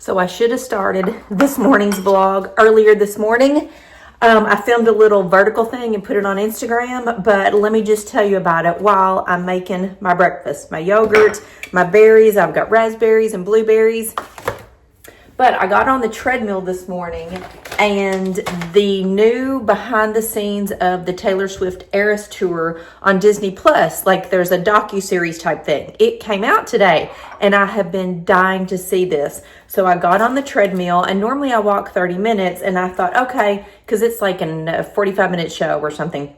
So I should have started this morning's vlog earlier this morning. I filmed a little vertical thing and put it on Instagram, but let me just tell you about it while I'm making my breakfast. My yogurt, my berries, I've got raspberries and blueberries. But I got on the treadmill this morning and the new behind the scenes of the Taylor Swift Eras Tour on Disney Plus, like there's a docuseries type thing. It came out today and I have been dying to see this. So I got on the treadmill and normally I walk 30 minutes and I thought, okay, because it's like a 45-minute show or something.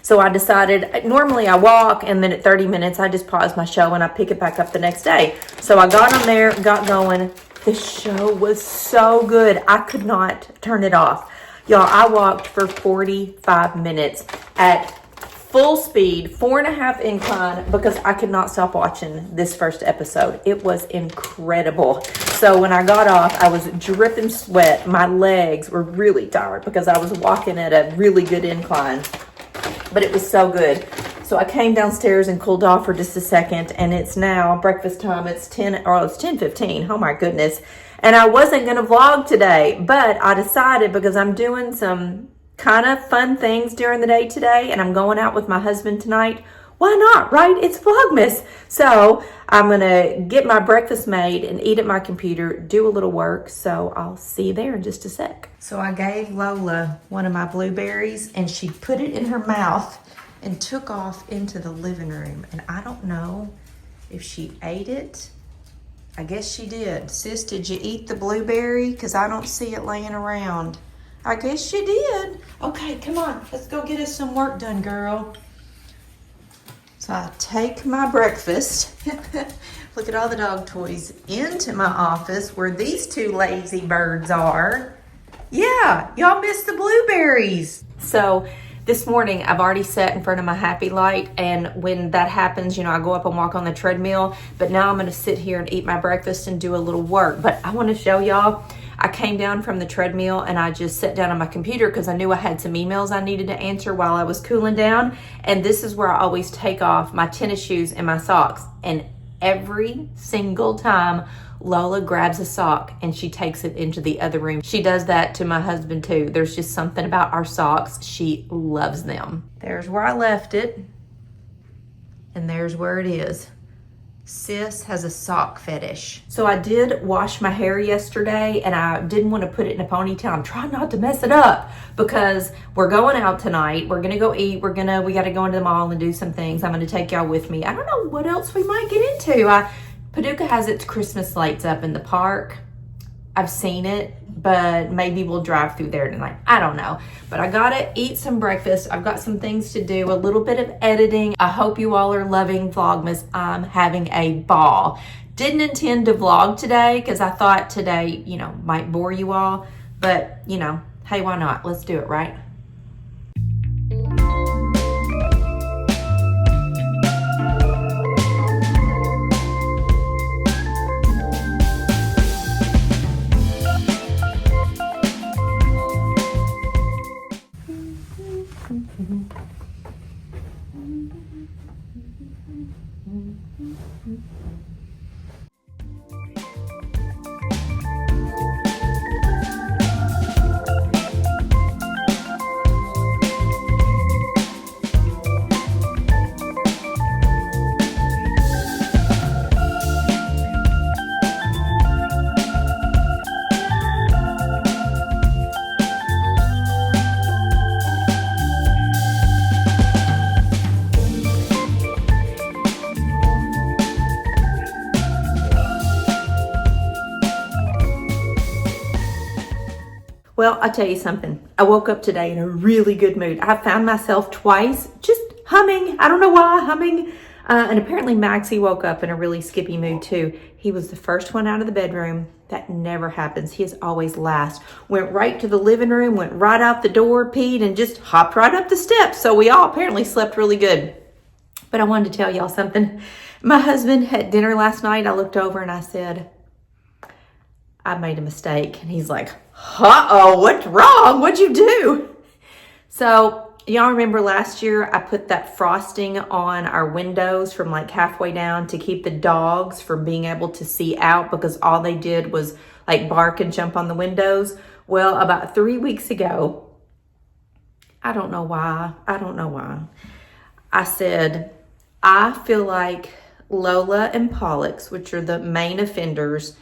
So I decided, normally I walk and then at 30 minutes I just pause my show and I pick it back up the next day. So I got on there, got going. The show was so good. I could not turn it off. Y'all, I walked for 45 minutes at full speed, 4.5 incline, because I could not stop watching this first episode. It was incredible. So when I got off, I was dripping sweat. My legs were really tired because I was walking at a really good incline. But it was so good. So I came downstairs and cooled off for just a second, and it's now breakfast time. It's 10:15. Oh my goodness. And I wasn't going to vlog today, but I decided because I'm doing some kind of fun things during the day today, and I'm going out with my husband tonight. Why not, right? It's Vlogmas. So I'm going to get my breakfast made and eat at my computer, do a little work. So I'll see you there in just a sec. So I gave Lola one of my blueberries, and she put it in her mouth and took off into the living room. And I don't know if she ate it. I guess she did. Sis, did you eat the blueberry? Because I don't see it laying around. I guess you did. Okay, come on. Let's go get us some work done, girl. So I take my breakfast, look at all the dog toys, into my office where these two lazy birds are. Yeah, y'all missed the blueberries. So this morning, I've already sat in front of my happy light, and when that happens, you know, I go up and walk on the treadmill, but now I'm gonna sit here and eat my breakfast and do a little work. But I wanna show y'all, I came down from the treadmill and I just sat down on my computer because I knew I had some emails I needed to answer while I was cooling down. And this is where I always take off my tennis shoes and my socks. And every single time Lola grabs a sock and she takes it into the other room. She does that to my husband too. There's just something about our socks. She loves them. There's where I left it. And there's where it is. Sis has a sock fetish. So I did wash my hair yesterday and I didn't want to put it in a ponytail. I'm trying not to mess it up because we're going out tonight. We're going to go eat. We got to go into the mall and do some things. I'm going to take y'all with me. I don't know what else we might get into. Paducah has its Christmas lights up in the park. I've seen it, but maybe we'll drive through there tonight. I don't know. But I gotta eat some breakfast. I've got some things to do, a little bit of editing. I hope you all are loving Vlogmas. I'm having a ball. Didn't intend to vlog today because I thought today, you know, might bore you all. But, you know, hey, why not? Let's do it, right? Well, I'll tell you something. I woke up today in a really good mood. I found myself twice just humming. I don't know why, humming. And apparently Maxie woke up in a really skippy mood too. He was the first one out of the bedroom. That never happens. He is always last. Went right to the living room, went right out the door, peed, and just hopped right up the steps. So we all apparently slept really good. But I wanted to tell y'all something. My husband had dinner last night. I looked over and I said, I made a mistake. And he's like, uh-oh, what's wrong? What'd you do? So y'all remember last year I put that frosting on our windows from like halfway down to keep the dogs from being able to see out because all they did was like bark and jump on the windows. Well, about 3 weeks ago, I don't know why, I said, I feel like Lola and Pollux, which are the main offenders,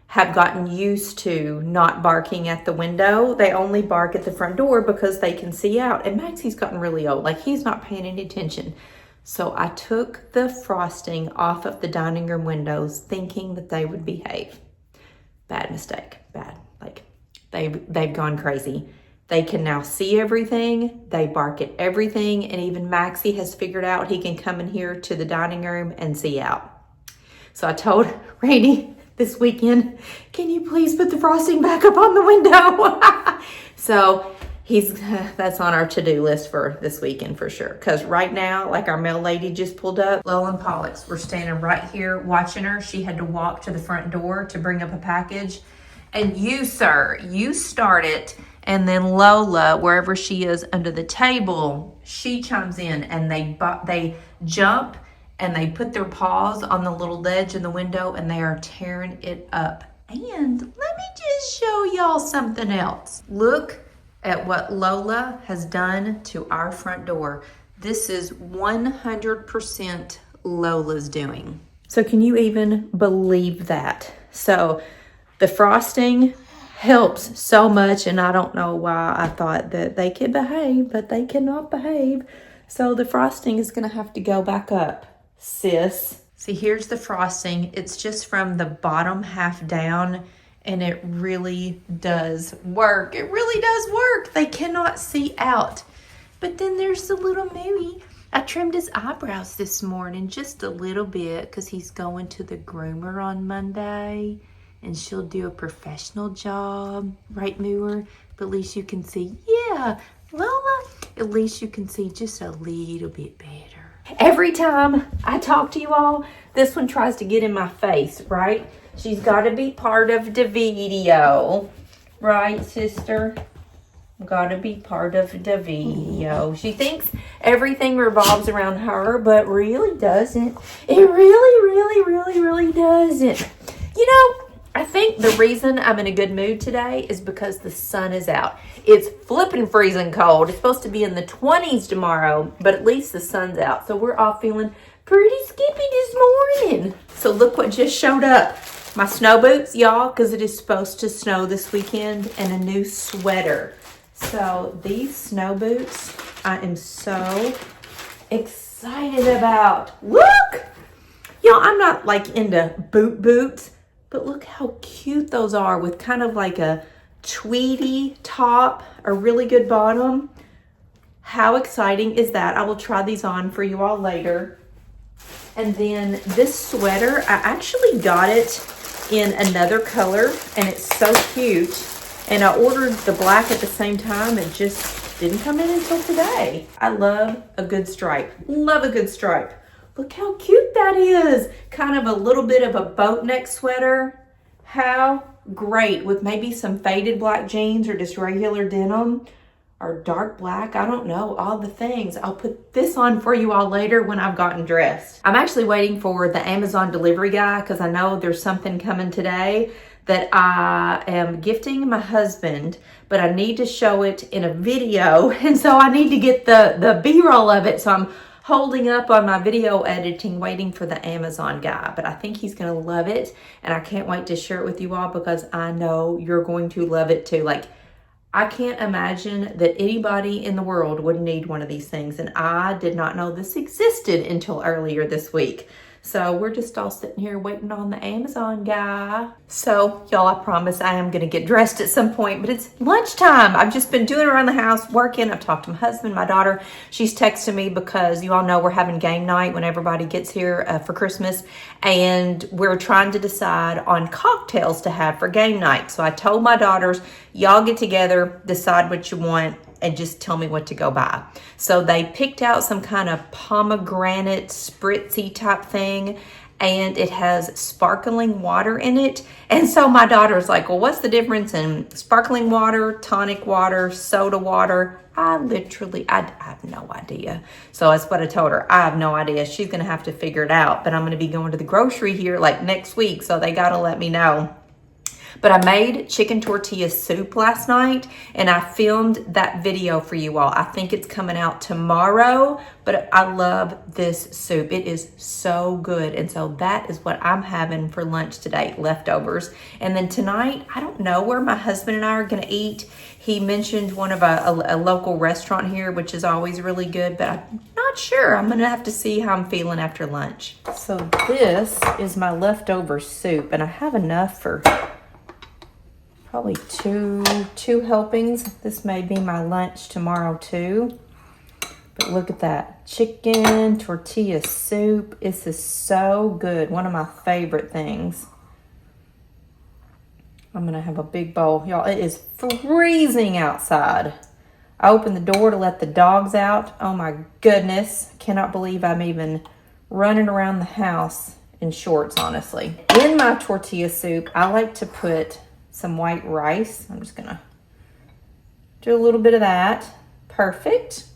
have gotten used to not barking at the window. They only bark at the front door because they can see out. And Maxie's gotten really old, like he's not paying any attention. So I took the frosting off of the dining room windows thinking that they would behave. Bad mistake, bad. Like they've gone crazy. They can now see everything. They bark at everything. And even Maxie has figured out he can come in here to the dining room and see out. So I told Renee this weekend, can you please put the frosting back up on the window? So that's on our to-do list for this weekend for sure. Because right now, like our mail lady just pulled up, Lola and Pollux, we're standing right here watching her. She had to walk to the front door to bring up a package. And you, sir, you start it. And then Lola, wherever she is under the table, she chimes in and they jump and they put their paws on the little ledge in the window and they are tearing it up. And let me just show y'all something else. Look at what Lola has done to our front door. This is 100% Lola's doing. So can you even believe that? So the frosting helps so much, and I don't know why I thought that they could behave, but they cannot behave. So the frosting is gonna have to go back up, sis. See, here's the frosting. It's just from the bottom half down, and it really does work. It really does work. They cannot see out. But then there's the little Mooey. I trimmed his eyebrows this morning just a little bit because he's going to the groomer on Monday. And she'll do a professional job, right, Mooer? But at least you can see, yeah, Lola, at least you can see just a little bit better. Every time I talk to you all, this one tries to get in my face, right? She's got to be part of the video, right, sister? Got to be part of the video. She thinks everything revolves around her, but really doesn't. It really doesn't. You know, I think the reason I'm in a good mood today is because the sun is out. It's flipping freezing cold. It's supposed to be in the 20s tomorrow, but at least the sun's out. So we're all feeling pretty skippy this morning. So look what just showed up. My snow boots, y'all, because it is supposed to snow this weekend, and a new sweater. So these snow boots, I am so excited about. Look! Y'all, I'm not like into boots. But look how cute those are with kind of like a tweedy top, a really good bottom. How exciting is that? I will try these on for you all later. And then this sweater, I actually got it in another color and it's so cute. And I ordered the black at the same time. It just didn't come in until today. I love a good stripe. Love a good stripe. Look how cute that is. Kind of a little bit of a boat neck sweater. How great with maybe some faded black jeans or just regular denim or dark black. I don't know, all the things. I'll put this on for you all later when I've gotten dressed. I'm actually waiting for the Amazon delivery guy because I know there's something coming today that I am gifting my husband, but I need to show it in a video. And so I need to get the B-roll of it. So I'm holding up on my video editing, waiting for the Amazon guy, but I think he's gonna love it, and I can't wait to share it with you all because I know you're going to love it too. Like, I can't imagine that anybody in the world would need one of these things, and I did not know this existed until earlier this week. So we're just all sitting here waiting on the Amazon guy. So y'all, I promise I am gonna get dressed at some point, but it's lunchtime. I've just been doing around the house, working. I've talked to my husband, my daughter. She's texting me because you all know we're having game night when everybody gets here for Christmas. And we're trying to decide on cocktails to have for game night. So I told my daughters, y'all get together, decide what you want, and just tell me what to go buy. So they picked out some kind of pomegranate spritzy type thing, and it has sparkling water in it. And so my daughter's like, well, what's the difference in sparkling water, tonic water, soda water? I have no idea. So that's what I told her. I have no idea. She's going to have to figure it out. But I'm going to be going to the grocery here like next week, so they got to let me know. But I made chicken tortilla soup last night, and I filmed that video for you all. I think it's coming out tomorrow, but I love this soup. It is so good. And so that is what I'm having for lunch today, leftovers. And then tonight, I don't know where my husband and I are going to eat. He mentioned one of a local restaurant here, which is always really good, but I'm not sure. I'm going to have to see how I'm feeling after lunch. So this is my leftover soup, and I have enough for probably two helpings. This may be my lunch tomorrow too. But look at that. Chicken tortilla soup. This is so good. One of my favorite things. I'm going to have a big bowl. Y'all, it is freezing outside. I opened the door to let the dogs out. Oh my goodness. Cannot believe I'm even running around the house in shorts, honestly. In my tortilla soup, I like to put some white rice. I'm just gonna do a little bit of that. Perfect.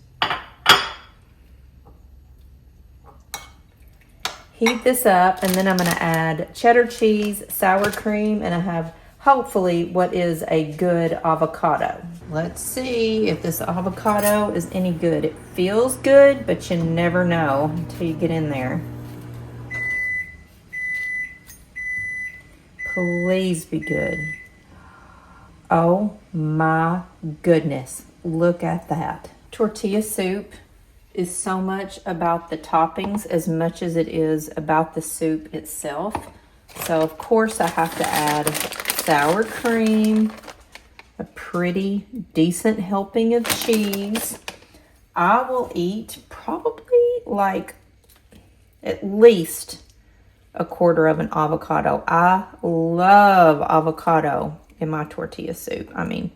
Heat this up, and then I'm gonna add cheddar cheese, sour cream, and I have hopefully what is a good avocado. Let's see if this avocado is any good. It feels good, but you never know until you get in there. Please be good. Oh my goodness, look at that. Tortilla soup is so much about the toppings as much as it is about the soup itself. So of course I have to add sour cream, a pretty decent helping of cheese. I will eat probably like at least a quarter of an avocado. I love avocado in my tortilla soup. I mean,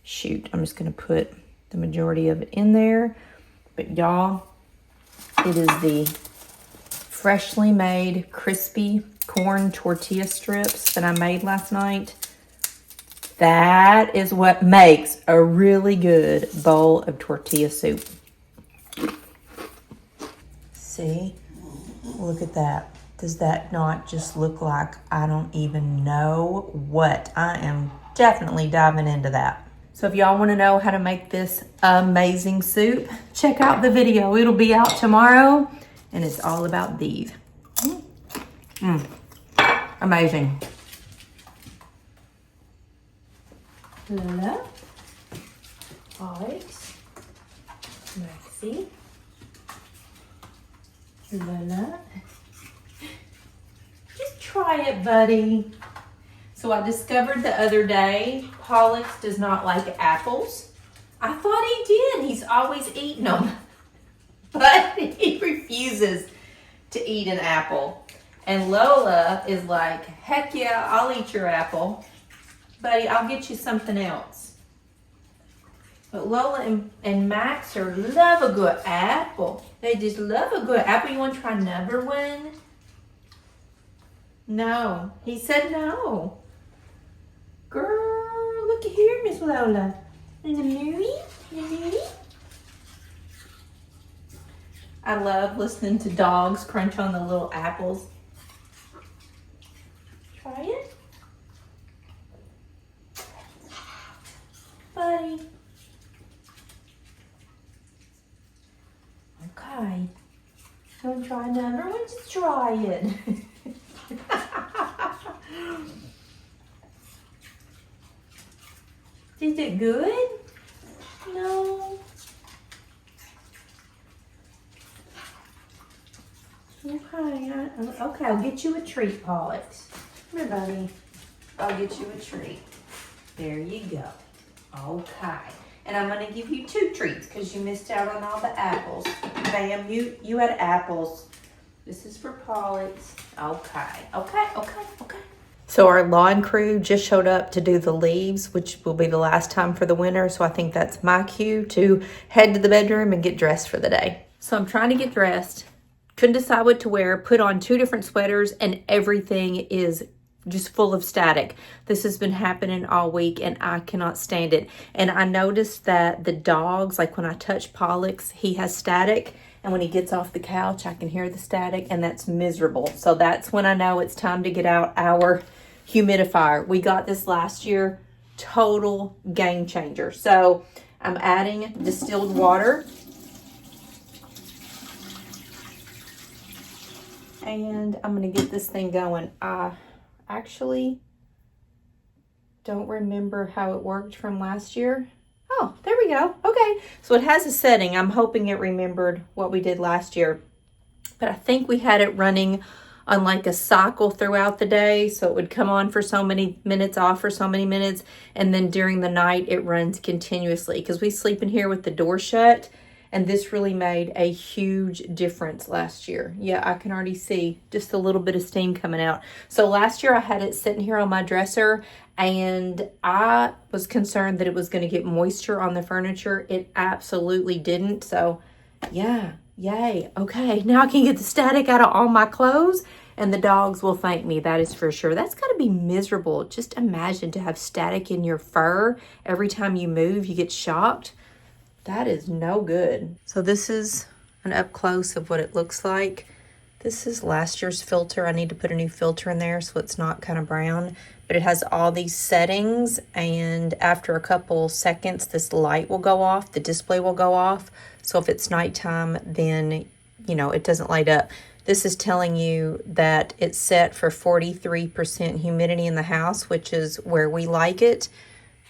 shoot, I'm just gonna put the majority of it in there. But y'all, it is the freshly made crispy corn tortilla strips that I made last night. That is what makes a really good bowl of tortilla soup. See, look at that. Does that not just look like I don't even know what? I am definitely diving into that. So if y'all want to know how to make this amazing soup, check out the video. It'll be out tomorrow, and it's all about these. Amazing. Lola, Alex, Maxie, Lola. Just try it, buddy. So I discovered the other day, Pollux does not like apples. I thought he did. He's always eaten them. But he refuses to eat an apple. And Lola is like, heck yeah, I'll eat your apple. Buddy, I'll get you something else. But Lola and Max love a good apple. They just love a good apple. You want to try another one? No. He said no. Girl, look at here, Miss Lola. In the movie? I love listening to dogs crunch on the little apples. Try it. Buddy. Okay. You want to try another one? Just try it. Is it good? No. Okay, I'll get you a treat, Pollux. Come here, buddy. I'll get you a treat. There you go. Okay. And I'm going to give you 2 treats because you missed out on all the apples. Bam, you had apples. This is for Pollux. Okay. So our lawn crew just showed up to do the leaves, which will be the last time for the winter. So I think that's my cue to head to the bedroom and get dressed for the day. So I'm trying to get dressed. Couldn't decide what to wear, put on 2 different sweaters, and everything is just full of static. This has been happening all week and I cannot stand it. And I noticed that the dogs, like when I touch Pollux, he has static. And when he gets off the couch, I can hear the static and that's miserable. So that's when I know it's time to get out our humidifier. We got this last year, total game changer. So I'm adding distilled water. And I'm gonna get this thing going. I actually don't remember how it worked from last year. Oh, there we go. Okay, so it has a setting. I'm hoping it remembered what we did last year. But I think we had it running on like a cycle throughout the day. So it would come on for so many minutes, off for so many minutes. And then during the night, it runs continuously because we sleep in here with the door shut. And this really made a huge difference last year. Yeah, I can already see just a little bit of steam coming out. So last year I had it sitting here on my dresser and I was concerned that it was going to get moisture on the furniture. It absolutely didn't. So yeah, yay. Okay, now I can get the static out of all my clothes and the dogs will thank me, that is for sure. That's got to be miserable. Just imagine to have static in your fur. Every time you move, you get shocked. That is no good. So this is an up close of what it looks like. This is last year's filter. I need to put a new filter in there so it's not kind of brown. But it has all these settings and after a couple seconds, this light will go off. The display will go off. So if it's nighttime, then, you know, it doesn't light up. This is telling you that it's set for 43% humidity in the house, which is where we like it.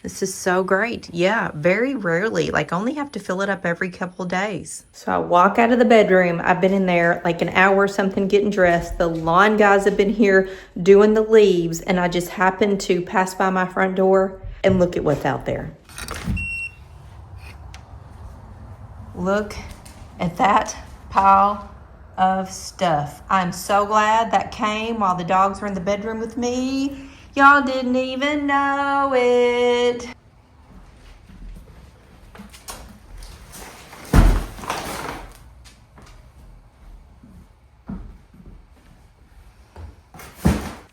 This is so great. Yeah, very rarely, like only have to fill it up every couple of days. So I walk out of the bedroom. I've been in there like an hour or something getting dressed. The lawn guys have been here doing the leaves and I just happened to pass by my front door and look at what's out there. Look at that pile of stuff. I'm so glad that came while the dogs were in the bedroom with me. Y'all didn't even know it.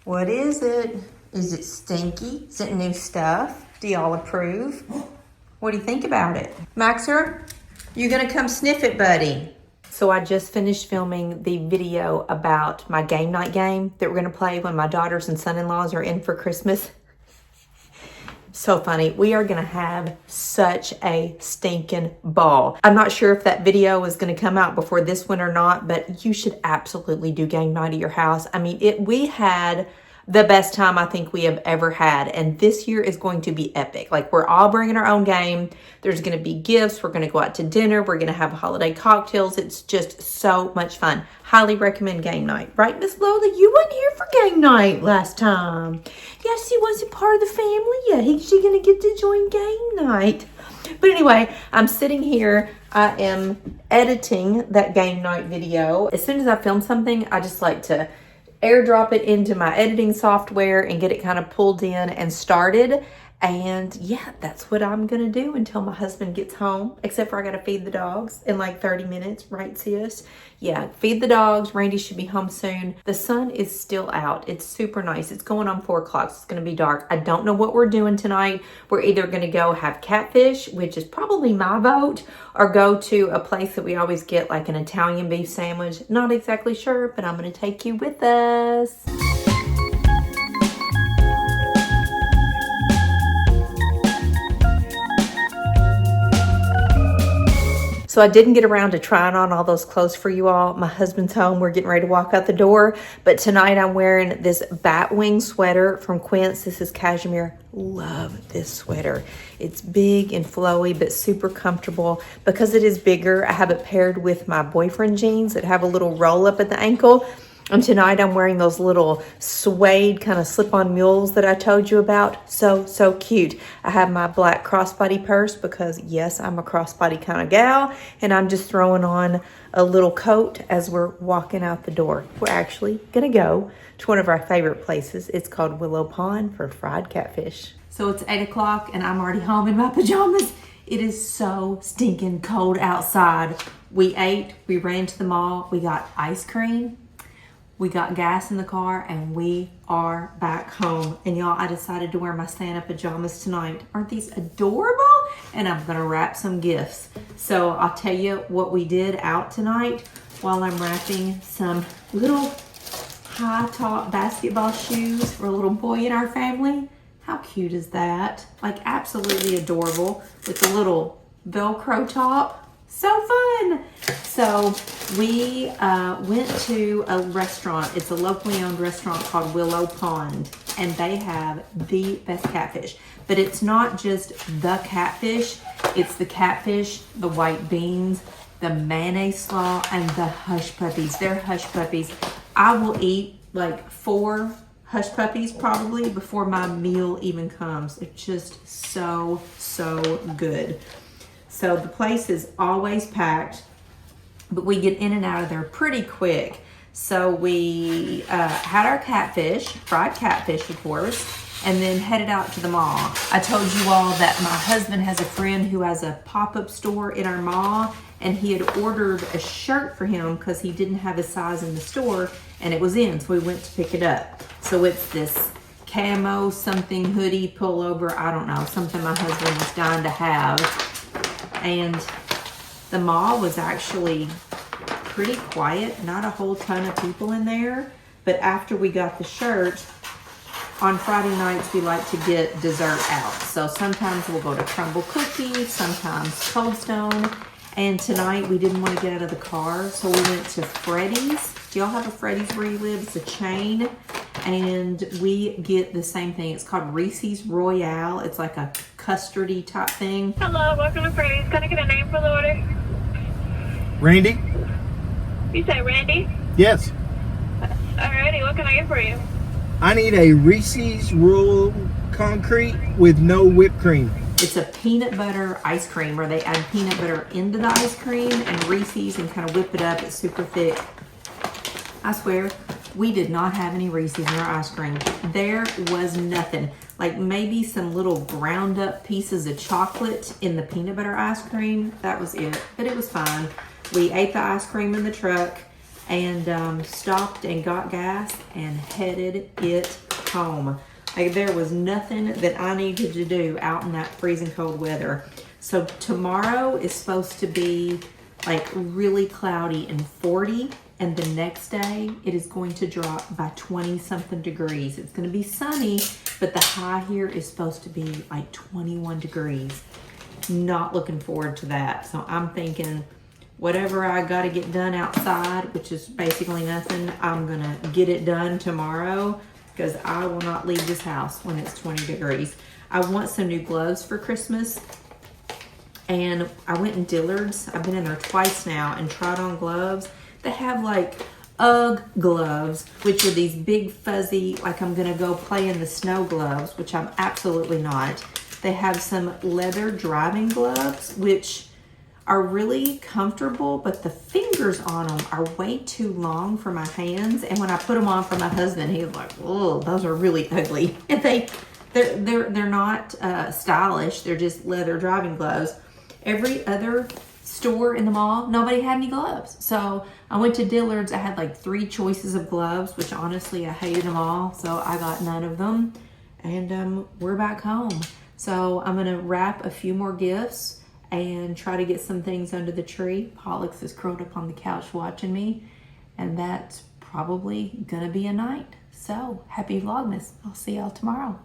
What is it? Is it stinky? Is it new stuff? Do y'all approve? What do you think about it? Maxer, you gonna come sniff it, buddy? So I just finished filming the video about my game night game that we're gonna play when my daughters and son-in-laws are in for Christmas. So funny. We are gonna have such a stinking ball. I'm not sure if that video is gonna come out before this one or not, but you should absolutely do game night at your house. I mean, we had the best time I think we have ever had. And this year is going to be epic. Like we're all bringing our own game. There's going to be gifts. We're going to go out to dinner. We're going to have holiday cocktails. It's just so much fun. Highly recommend game night. Right, Miss Lola? You weren't here for game night last time. Yes, she wasn't part of the family yet. She's going to get to join game night. But anyway, I'm sitting here. I am editing that game night video. As soon as I film something, I just like to airdrop it into my editing software and get it kind of pulled in and started. And yeah, that's what I'm gonna do until my husband gets home, except for I gotta feed the dogs in like 30 minutes, right sis? Yeah, feed the dogs. Randy should be home soon. The sun is still out. It's super nice. It's going on 4 o'clock. So it's gonna be dark. I don't know what we're doing tonight. We're either gonna go have catfish, which is probably my vote, or go to a place that we always get like an Italian beef sandwich. Not exactly sure, but I'm gonna take you with us. So I didn't get around to trying on all those clothes for you all. My husband's home. We're getting ready to walk out the door. But tonight I'm wearing this bat wing sweater from Quince. This is cashmere. Love this sweater. It's big and flowy, but super comfortable. Because it is bigger, I have it paired with my boyfriend jeans that have a little roll up at the ankle. And tonight I'm wearing those little suede kind of slip-on mules that I told you about. So cute. I have my black crossbody purse because yes, I'm a crossbody kind of gal. And I'm just throwing on a little coat as we're walking out the door. We're actually gonna go to one of our favorite places. It's called Willow Pond for fried catfish. So it's 8 o'clock and I'm already home in my pajamas. It is so stinking cold outside. We ate, we ran to the mall, we got ice cream, we got gas in the car, and we are back home. And y'all, I decided to wear my Santa pajamas tonight. Aren't these adorable? And I'm gonna wrap some gifts. So I'll tell you what we did out tonight while I'm wrapping some little high top basketball shoes for a little boy in our family. How cute is that? Like absolutely adorable with the little Velcro top. So fun. So we went to a restaurant. It's a locally owned restaurant called Willow Pond, and they have the best catfish. But it's not just the catfish. It's the catfish, the white beans, the mayonnaise slaw, and the hush puppies. They're hush puppies. I will eat like 4 hush puppies probably before my meal even comes. It's just so, so good. So the place is always packed, but we get in and out of there pretty quick. So we had our catfish, fried catfish of course, and then headed out to the mall. I told you all that my husband has a friend who has a pop-up store in our mall, and he had ordered a shirt for him because he didn't have his size in the store, and it was in, so we went to pick it up. So it's this camo something hoodie pullover, I don't know, something my husband was dying to have. And the mall was actually pretty quiet, not a whole ton of people in there. But after we got the shirt, on Friday nights we like to get dessert out. So sometimes we'll go to Crumble Cookies, sometimes Cold Stone. And tonight we didn't want to get out of the car, so we went to Freddy's. Do y'all have a Freddy's where you live? It's a chain. And we get the same thing. It's called Reese's Royale. It's like a custardy type thing. Hello, welcome to Freddy's. Can I get a name for the order? Randy? You say Randy? Yes. Alrighty, what can I get for you? I need a Reese's Royal Concrete with no whipped cream. It's a peanut butter ice cream where they add peanut butter into the ice cream and Reese's and kind of whip it up. It's super thick. I swear, we did not have any Reese's in our ice cream. There was nothing. Like maybe some little ground up pieces of chocolate in the peanut butter ice cream. That was it, but it was fine. We ate the ice cream in the truck and stopped and got gas and headed it home. Like there was nothing that I needed to do out in that freezing cold weather. So tomorrow is supposed to be like really cloudy and 40. And the next day, it is going to drop by 20 something degrees. It's going to be sunny, but the high here is supposed to be like 21 degrees. Not looking forward to that. So I'm thinking whatever I got to get done outside, which is basically nothing, I'm going to get it done tomorrow because I will not leave this house when it's 20 degrees. I want some new gloves for Christmas. And I went in Dillard's. I've been in there twice now and tried on gloves. They have like UGG gloves, which are these big fuzzy, like I'm gonna go play in the snow gloves, which I'm absolutely not. They have some leather driving gloves, which are really comfortable, but the fingers on them are way too long for my hands. And when I put them on for my husband, he was like, "Oh, those are really ugly." And they're not stylish. They're just leather driving gloves. Every other store in the mall, nobody had any gloves. So I went to Dillard's. I had like 3 choices of gloves, which honestly I hated them all. So I got none of them. And we're back home. So I'm gonna wrap a few more gifts and try to get some things under the tree. Pollux is curled up on the couch watching me. And that's probably gonna be a night. So happy Vlogmas. I'll see y'all tomorrow.